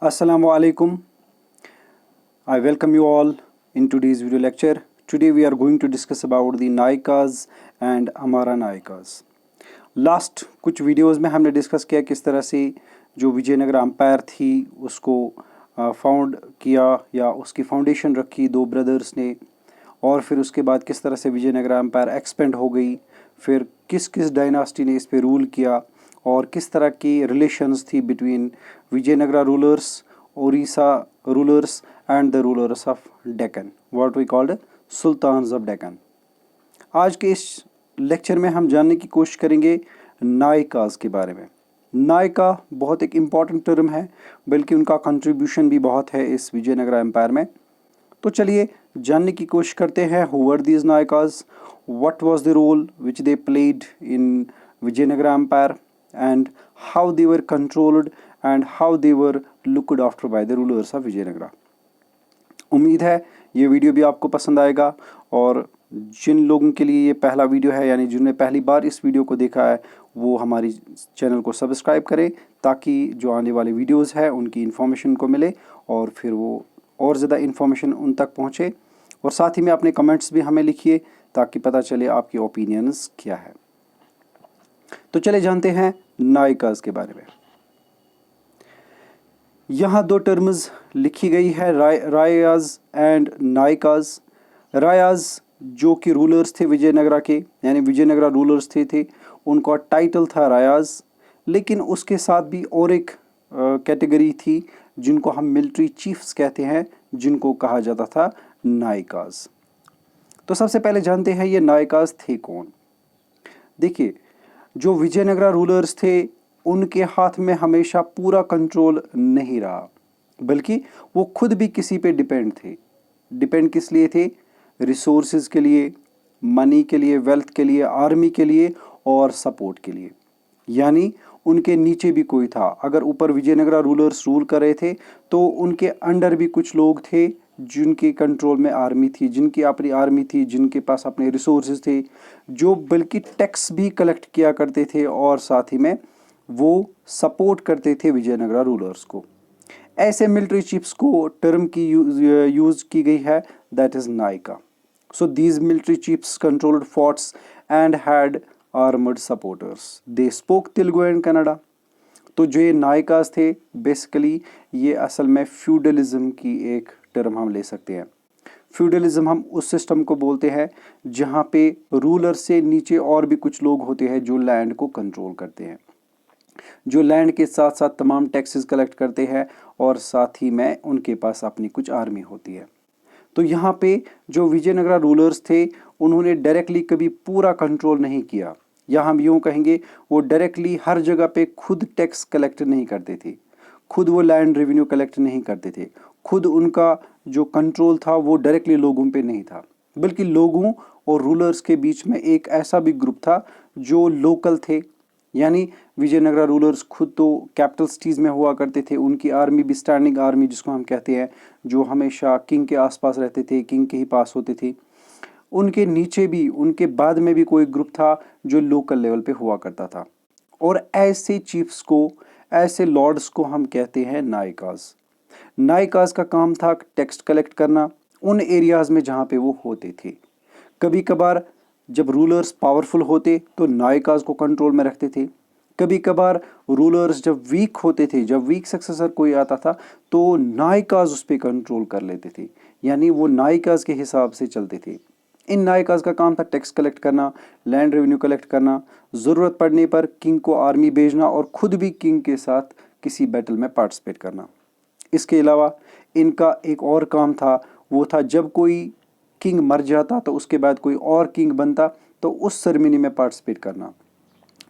Assalamu alaikum. I welcome you all in today's video lecture. Today we are going to discuss about the नायकाज and अमारा नायकाज. Last कुछ videos में हमने discuss किया किस तरह से जो विजयनगर एम्पायर थी उसको फाउंड किया या उसकी फाउंडेशन रखी दो ब्रदर्स ने, और फिर उसके बाद किस तरह से विजयनगर एम्पायर एक्सपेंड हो गई, फिर किस किस डायनास्टी ने इस पे रूल किया और किस तरह की रिलेशंस थी between Vijayanagara rulers, Odisha rulers and the rulers of Deccan, what we called sultans of Deccan. आज के इस लेक्चर में हम जानने की कोशिश करेंगे नायकाज के बारे में. नायका बहुत एक इम्पॉर्टेंट टर्म है, बल्कि उनका कंट्रीब्यूशन भी बहुत है इस विजयनगर एम्पायर में. तो चलिए जानने की कोशिश करते हैं who were these Nayakas, what was the role which they played in Vijayanagar empire and how they were controlled and how they were looked after by the rulers of Vijayanagara. उम्मीद है ये वीडियो भी आपको पसंद आएगा, और जिन लोगों के लिए ये पहला वीडियो है यानी जिन्होंने पहली बार इस वीडियो को देखा है वो हमारी चैनल को सब्सक्राइब करें ताकि जो आने वाले वीडियोस है उनकी इन्फॉर्मेशन को मिले और फिर वो और ज़्यादा इन्फॉर्मेशन उन तक पहुँचे. और साथ ही में अपने कमेंट्स भी हमें लिखिए ताकि पता चले आपकी ओपिनियंस क्या है. तो चले जानते हैं नायकाज के बारे में. यहाँ दो टर्म्स लिखी गई है, रायाज एंड नायकाज. रायाज जो कि रूलर्स थे विजयनगरा के, यानी विजयनगरा रूलर्स थे उनका टाइटल था रायाज, लेकिन उसके साथ भी और एक कैटेगरी थी जिनको हम मिलिट्री चीफ्स कहते हैं, जिनको कहा जाता था नायकाज. तो सबसे पहले जानते हैं ये नायकाज थे कौन. देखिए, जो विजयनगरा रूलर्स थे उनके हाथ में हमेशा पूरा कंट्रोल नहीं रहा, बल्कि वो खुद भी किसी पे डिपेंड थे. डिपेंड किस लिए थे? रिसोर्सेज के लिए, मनी के लिए, वेल्थ के लिए, आर्मी के लिए और सपोर्ट के लिए. यानी उनके नीचे भी कोई था. अगर ऊपर विजयनगरा रूलर्स रूल कर रहे थे तो उनके अंडर भी कुछ लोग थे जिनके कंट्रोल में आर्मी थी, जिनकी अपनी आर्मी थी, जिनके पास अपने रिसोर्सेज थे, जो बल्कि टैक्स भी कलेक्ट किया करते थे और साथ ही में वो सपोर्ट करते थे विजयनगरा रूलर्स को. ऐसे मिलिट्री चीफ्स को टर्म की यूज की गई है, that is Nykaa. So these military chiefs controlled forts and had armoured supporters. They spoke Telugu and Kannada. तो जो ये नायकास थे बेसिकली ये असल में फ्यूडलिज्म की एक टर्म हम ले सकते हैं. फ्यूडलिज्म हम उस सिस्टम को बोलते हैं जहाँ पे रूलर से नीचे और भी कुछ लोग होते हैं जो लैंड को कंट्रोल करते हैं, जो लैंड के साथ साथ तमाम टैक्सेस कलेक्ट करते हैं और साथ ही में उनके पास अपनी कुछ आर्मी होती है. तो यहाँ पे जो विजयनगरा रूलर्स थे उन्होंने डायरेक्टली कभी पूरा कंट्रोल नहीं किया, या हम यूँ कहेंगे वो डायरेक्टली हर जगह पे खुद टैक्स कलेक्ट नहीं करते थे, खुद वो लैंड रेवेन्यू कलेक्ट नहीं करते थे, खुद उनका जो कंट्रोल था वो डायरेक्टली लोगों पे नहीं था, बल्कि लोगों और रूलर्स के बीच में एक ऐसा भी ग्रुप था जो लोकल थे. यानी विजयनगरा रूलर्स खुद तो कैपिटल सिटीज़ में हुआ करते थे, उनकी आर्मी भी स्टैंडिंग आर्मी जिसको हम कहते हैं, जो हमेशा किंग के आसपास रहते थे, किंग के ही पास होते थे. उनके नीचे भी, उनके बाद में भी कोई ग्रुप था जो लोकल लेवल पे हुआ करता था, और ऐसे चीफ्स को, ऐसे लॉर्ड्स को हम कहते हैं नायकाज. नायकाज का काम था टैक्स कलेक्ट करना उन एरियाज में जहाँ पे वो होते थे. कभी कभार जब रूलर्स पावरफुल होते तो नायकाज को कंट्रोल में रखते थे. कभी कभार रूलर्स जब वीक होते थे, जब वीक सक्सेसर कोई आता था तो नायकाज उस पर कंट्रोल कर लेते थे, यानी वो नायकाज के हिसाब से चलते थे. इन नायकाज का काम था टैक्स कलेक्ट करना, लैंड रेवेन्यू कलेक्ट करना, ज़रूरत पड़ने पर किंग को आर्मी भेजना और खुद भी किंग के साथ किसी बैटल में पार्टिसिपेट करना. इसके अलावा इनका एक और काम था, वो था जब कोई किंग मर जाता तो उसके बाद कोई और किंग बनता तो उस सेरेमनी में पार्टिसिपेट करना,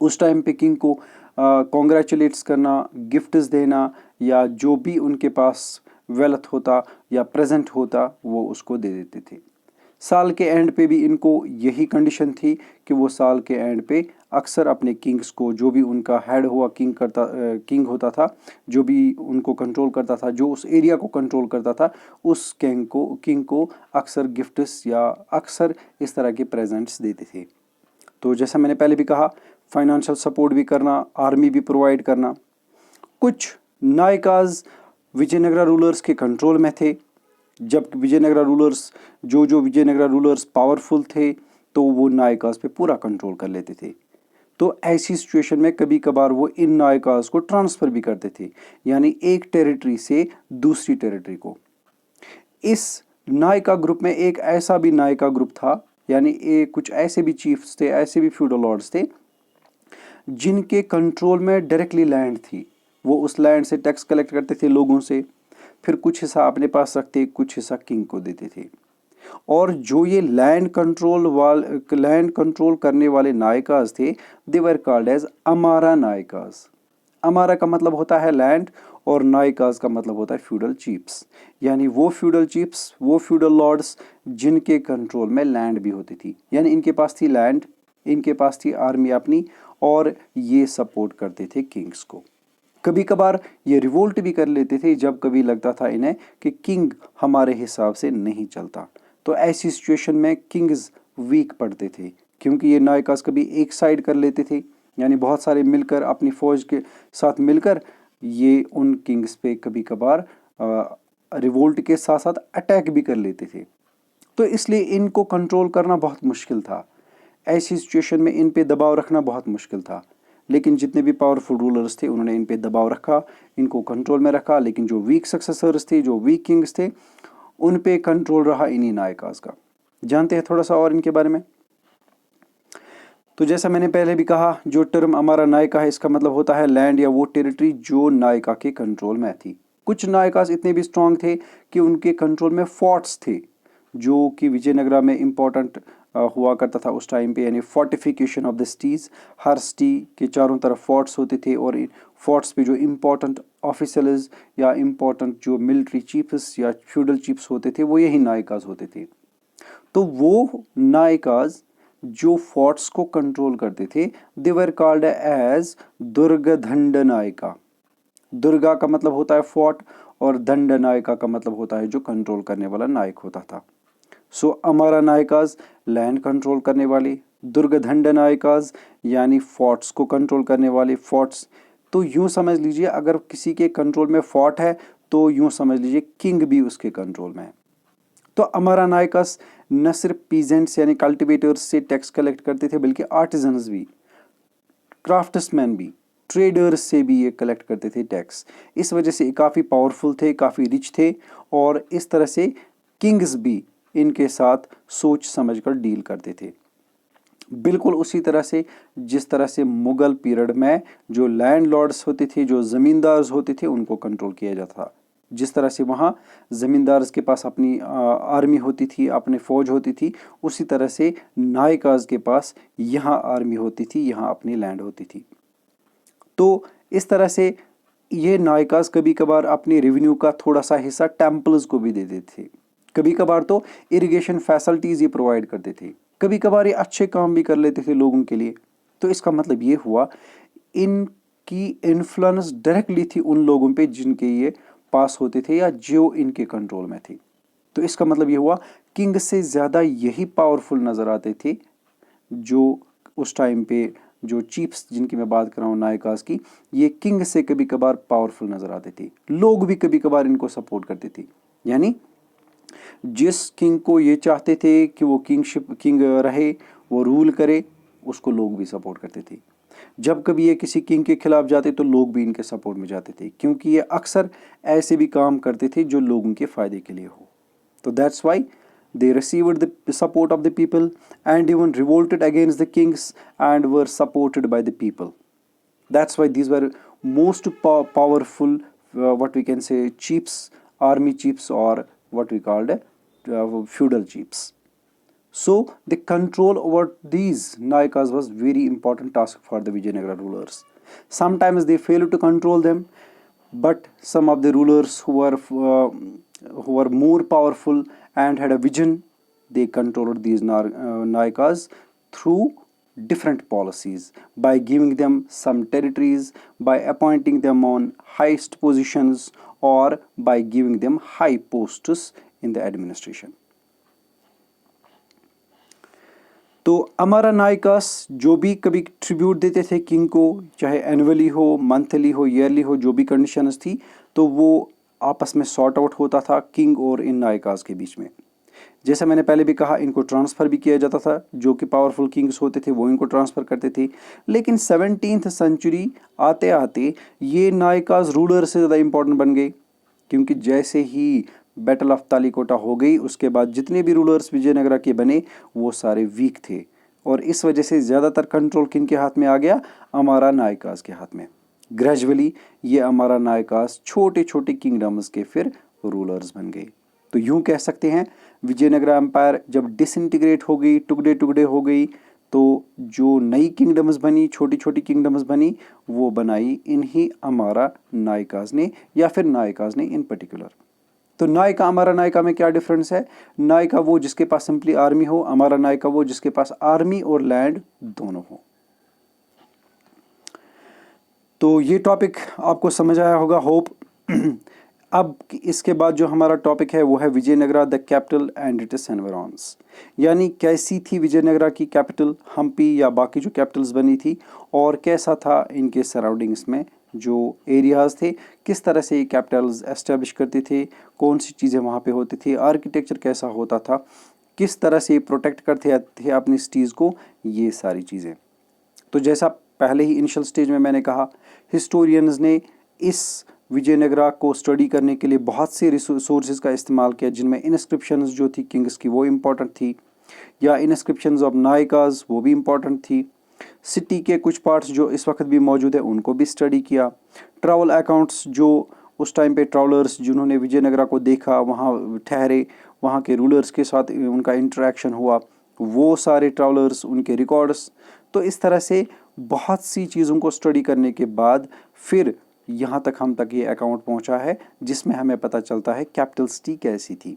उस टाइम पे किंग को कॉन्ग्रेचुलेट्स करना, गिफ्ट्स देना, या जो भी उनके पास वेल्थ होता या प्रेजेंट होता वो उसको दे देते थे. साल के एंड पे भी इनको यही कंडीशन थी कि वो साल के एंड पे अक्सर अपने किंग्स को, जो भी उनका हेड हुआ किंग होता था, जो भी उनको कंट्रोल करता था, जो उस एरिया को कंट्रोल करता था, उस किंग को अक्सर गिफ्ट्स या अक्सर इस तरह के प्रेजेंट्स देते थे. तो जैसा मैंने पहले भी कहा, फाइनेंशियल सपोर्ट भी करना, आर्मी भी प्रोवाइड करना. कुछ नायकाज विजयनगरा रूलर्स के कंट्रोल में थे। जब विजयनगरा रूलर्स जो विजयनगरा रूलर्स पावरफुल थे तो वो नायकास पे पूरा कंट्रोल कर लेते थे। तो ऐसी सिचुएशन में कभी कभार वो इन नायकास को ट्रांसफ़र भी करते थे, यानी एक टेरिटरी से दूसरी टेरिटरी को। इस नायका ग्रुप में एक ऐसा भी नायका ग्रुप था, यानी कुछ ऐसे भी चीफ्स थे, ऐसे भी फ्यूडल लॉर्ड्स थे जिनके कंट्रोल में डायरेक्टली लैंड थी। वो उस लैंड से टैक्स कलेक्ट करते थे लोगों से, फिर कुछ हिस्सा अपने पास रखते, कुछ हिस्सा किंग को देते थे। और जो ये लैंड कंट्रोल करने वाले नायकास थे, दे वर कॉल्ड एज अमारा नायकास। अमारा का मतलब होता है लैंड और नायकास का मतलब होता है फ्यूडल चीफ्स, यानी वो फ्यूडल चीफ्स, वो फ्यूडल लॉर्ड्स जिनके कंट्रोल में लैंड भी होती थी। यानी इनके पास थी लैंड, इनके पास थी आर्मी अपनी, और ये सपोर्ट करते थे किंग्स को। कभी कभार ये रिवोल्ट भी कर लेते थे जब कभी लगता था इन्हें कि किंग हमारे हिसाब से नहीं चलता। तो ऐसी सिचुएशन में किंग्स वीक पड़ते थे, क्योंकि ये नायकास कभी एक साइड कर लेते थे, यानी बहुत सारे मिलकर अपनी फौज के साथ मिलकर ये उन किंग्स पे कभी कभार रिवोल्ट के साथ साथ अटैक भी कर लेते थे। तो इसलिए इनको कंट्रोल करना बहुत मुश्किल था। ऐसी सिचुएशन में इन पे दबाव रखना बहुत मुश्किल था। लेकिन जितने भी पावरफुल रूलर्स थे उन्होंने इन पे दबाव रखा, इनको कंट्रोल में रखा। लेकिन जो वीक सक्सेसर्स थे, जो वीक किंग्स थे, उन पे कंट्रोल रहा इन्हीं नायकास का। जानते हैं थोड़ा सा और इनके बारे में। तो जैसा मैंने पहले भी कहा, जो टर्म हमारा नायका है, इसका मतलब होता है लैंड या वो टेरिटरी जो नायका के कंट्रोल में थी। कुछ नायकास इतने भी स्ट्रांग थे कि उनके कंट्रोल में फोर्ट्स थे, जो कि विजयनगरा में इम्पोर्टेंट हुआ करता था उस टाइम पे, यानी fortification of the cities. Her city के चारों तरफ फोर्ट्स होते थे, और इन फोर्ट्स पे जो इम्पोर्टेंट ऑफिसर्स या इम्पोर्टेंट जो मिलिट्री चीफ्स या फ्यूडल चीफ्स होते थे, वो यही नायकास होते थे। तो वो नायकास जो फोर्ट्स को कंट्रोल करते थे, they were called as Durgadanda Nayaka. Durga का मतलब होता है फोर्ट, और दंड नायका का मतलब होता है जो कंट्रोल करने वाला नायक होता था। सो अमारा नायकास लैंड कंट्रोल करने वाले, दुर्गदंड नायकास यानी फोर्ट्स को कंट्रोल करने वाले। फोर्ट्स तो यूं समझ लीजिए, अगर किसी के कंट्रोल में फोर्ट है तो यूं समझ लीजिए किंग भी उसके कंट्रोल में है। तो अमारा नायकास न सिर्फ पीजेंट्स यानी कल्टिवेटर्स से टैक्स कलेक्ट करते थे, बल्कि आर्टिजन्स भी, क्राफ्ट्समैन भी, ट्रेडर्स से भी ये कलेक्ट करते थे टैक्स। इस वजह से काफ़ी पावरफुल थे, काफ़ी रिच थे, और इस तरह से किंग्स भी इनके साथ सोच समझकर डील करते थे। बिल्कुल उसी तरह से जिस तरह से मुगल पीरियड में जो लैंडलॉर्ड्स होते थे, जो ज़मींदार होते थे, उनको कंट्रोल किया जाता था। जिस तरह से वहाँ ज़मींदार के पास अपनी आर्मी होती थी, अपनी फ़ौज होती थी, उसी तरह से नायकास के पास यहाँ आर्मी होती थी, यहाँ अपनी लैंड होती थी। तो इस तरह से ये नायकास कभी कभार अपनी रेवेन्यू का थोड़ा सा हिस्सा टेम्पल्स को भी दे देते थे। कभी कभार तो इरिगेशन फैसिलिटीज़ ये प्रोवाइड करते थे, कभी कभार ये अच्छे काम भी कर लेते थे लोगों के लिए। तो इसका मतलब ये हुआ इनकी इन्फ्लुएंस डायरेक्टली थी उन लोगों पे जिनके ये पास होते थे या जो इनके कंट्रोल में थे। तो इसका मतलब ये हुआ किंग से ज़्यादा यही पावरफुल नज़र आते थे, जो उस टाइम पे जो चीफ्स जिनकी मैं बात कर रहा हूँ नायकास की, ये किंग से कभी कभार पावरफुल नज़र आते थे। लोग भी कभी कभार इनको सपोर्ट करते थे, यानी जिस किंग को ये चाहते थे कि वो किंग रहे, वो रूल करे, उसको लोग भी सपोर्ट करते थे। जब कभी ये किसी किंग के खिलाफ जाते तो लोग भी इनके सपोर्ट में जाते थे, क्योंकि ये अक्सर ऐसे भी काम करते थे जो लोगों के फ़ायदे के लिए हो। तो that's why they received the support of the people and even revolted against the kings and were supported by the people. That's why these were most powerful, what we can say, chiefs, army chiefs, or what we called feudal chiefs. So the control over these nayakas was very important task for the Vijayanagara rulers. Sometimes they failed to control them, but some of the rulers who were more powerful and had a vision, they controlled these nayakas through different policies, by giving them some territories, by appointing them on highest positions, or by giving them high posts in the administration. तो अमारा नायकास जो भी कभी tribute देते थे king को, चाहे annually हो, मंथली हो, ईयरली हो, जो भी कंडीशंस थी, तो वो आपस में सॉर्ट आउट होता था किंग और इन नायकाज के बीच में। जैसा मैंने पहले भी कहा, इनको ट्रांसफ़र भी किया जाता था, जो कि पावरफुल किंग्स होते थे वो इनको ट्रांसफ़र करते थे। लेकिन 17th सेंचुरी आते आते ये नायकाज रूलर से ज़्यादा इंपॉर्टेंट बन गए, क्योंकि जैसे ही बैटल ऑफ तालिकोटा हो गई उसके बाद जितने भी रूलर्स विजयनगरा के बने वो सारे वीक थे, और इस वजह से ज़्यादातर कंट्रोल किन के हाथ में आ गया, अमारा नायकाज के हाथ में। ग्रेजुअली ये अमारा नायकाज छोटे छोटे किंगडम्स के फिर रूलर्स बन गए। तो यूं कह सकते हैं विजयनगरा एम्पायर जब डिसइंटीग्रेट हो गई, टुकड़े टुकड़े हो गई, तो जो नई किंगडम्स बनी, छोटी छोटी किंगडम्स बनी, वो बनाई इन्हीं अमारा नायकाज ने, या फिर नायकाज ने इन पर्टिकुलर। तो नायका अमारा नायका में क्या डिफरेंस है? नायका वो जिसके पास सिंपली आर्मी हो, अमारा नायका वो जिसके पास आर्मी और लैंड दोनों हो। तो ये टॉपिक आपको समझ आया होगा, होप। अब इसके बाद जो हमारा टॉपिक है वो है Vijayanagara the capital and its environs, यानी कैसी थी विजयनगरा की कैपिटल, हम्पी या बाकी जो कैपिटल्स बनी थी, और कैसा था इनके सराउंडिंग्स में जो एरियाज़ थे, किस तरह से ये कैपिटल्स एस्टेब्लिश करते थे, कौन सी चीज़ें वहाँ पे होती थी, आर्किटेक्चर कैसा होता था, किस तरह से प्रोटेक्ट करते थे अपनी सिटीज़ को, ये सारी चीज़ें। तो जैसा पहले ही इनिशियल स्टेज में मैंने कहा, हिस्टोरियंस ने इस विजयनगरा को स्टडी करने के लिए बहुत से रिसोर्सेज का इस्तेमाल किया, जिनमें इंस्क्रिप्शंस जो थी किंग्स की वो इम्पॉर्टेंट थी, या इंस्क्रिप्शंस ऑफ नायकाज वो भी इम्पॉर्टेंट थी। सिटी के कुछ पार्ट्स जो इस वक्त भी मौजूद है उनको भी स्टडी किया। ट्रैवल अकाउंट्स जो उस टाइम पे ट्रैवलर्स जिन्होंने विजयनगरा को देखा, वहाँ ठहरे, वहाँ के रूलर्स के साथ उनका इंटरेक्शन हुआ, वो सारे ट्रैवलर्स, उनके रिकॉर्ड्स। तो इस तरह से बहुत सी चीज़ों को स्टडी करने के बाद फिर यहाँ तक हम तक ये अकाउंट पहुँचा है, जिसमें हमें पता चलता है कैपिटल सिटी कैसी थी।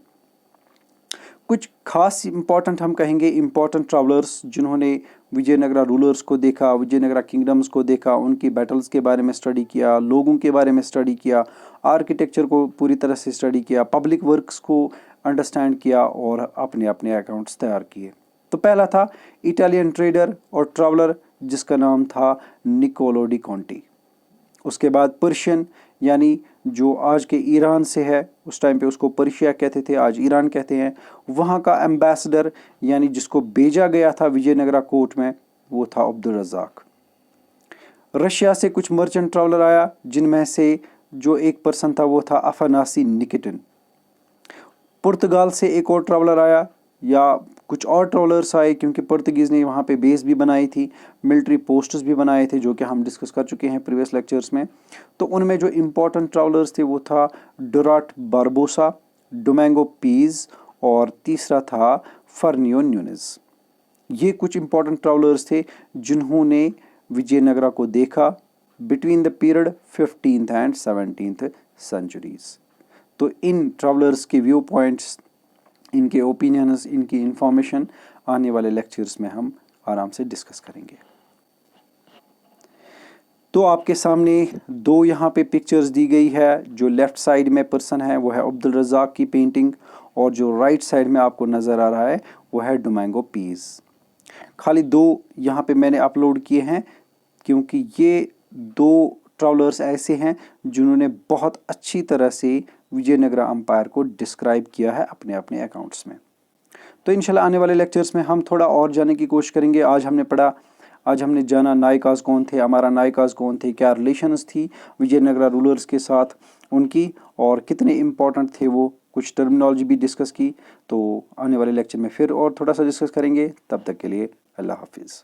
कुछ खास इंपॉर्टेंट हम कहेंगे इंपॉर्टेंट ट्रैवलर्स जिन्होंने विजयनगरा रूलर्स को देखा, विजयनगरा किंगडम्स को देखा, उनकी बैटल्स के बारे में स्टडी किया, लोगों के बारे में स्टडी किया, आर्किटेक्चर को पूरी तरह से स्टडी किया, पब्लिक वर्क्स को अंडरस्टैंड किया, और अपने अपने अकाउंट्स तैयार किए। तो पहला था इटालियन ट्रेडर और ट्रैवलर जिसका नाम था निकोलो डी कॉन्टी। उसके बाद पर्शियन, यानी जो आज के ईरान से है, उस टाइम पे उसको पर्शिया कहते थे, आज ईरान कहते हैं, वहाँ का एम्बेसडर यानी जिसको भेजा गया था विजयनगरा कोर्ट में, वो था अब्दुल रज़ाक। रशिया से कुछ मर्चेंट ट्रैवलर आया, जिनमें से जो एक पर्सन था वो था अफानासी निकिटिन। पुर्तगाल से एक और ट्रैवलर आया, या कुछ और ट्रैवलर्स आए, क्योंकि पुर्तगीज़ ने वहाँ पे बेस भी बनाई थी, मिलिट्री पोस्ट्स भी बनाए थे, जो कि हम डिस्कस कर चुके हैं प्रीवियस लेक्चर्स में। तो उनमें जो इम्पोर्टेंट ट्रैवलर्स थे वो था डुराट बारबोसा, डोमिंगो पीज, और तीसरा था फर्नियो न्यूनेज। ये कुछ इम्पोर्टेंट ट्रैवलर्स थे जिन्होंने विजयनगरा को देखा between the period 15th and 17th centuries. तो इन ट्रैवलर्स के व्यू पॉइंट्स, इनके ओपिनियंस, इनकी इंफॉर्मेशन आने वाले लेक्चर्स में हम आराम से डिस्कस करेंगे। तो आपके सामने दो यहाँ पे पिक्चर्स दी गई है। जो लेफ़्ट साइड में पर्सन है वो है अब्दुल रज़ाक की पेंटिंग, और जो राइट साइड में आपको नज़र आ रहा है वो है डोमिंगो पीज। खाली दो यहाँ पे मैंने अपलोड किए हैं, क्योंकि ये दो ट्रैवलर्स ऐसे हैं जिन्होंने बहुत अच्छी तरह से विजयनगरा अम्पायर को डिस्क्राइब किया है अपने अपने अकाउंट्स में। तो इंशाल्लाह आने वाले लेक्चर्स में हम थोड़ा और जानने की कोशिश करेंगे। आज हमने जाना नायकाज कौन थे, हमारा नायकाज कौन थे, क्या रिलेशंस थी विजयनगरा रूलर्स के साथ उनकी, और कितने इम्पोर्टेंट थे वो, कुछ टर्मिनोलॉजी भी डिस्कस की। तो आने वाले लेक्चर में फिर और थोड़ा सा डिस्कस करेंगे। तब तक के लिए अल्लाह हाफिज़।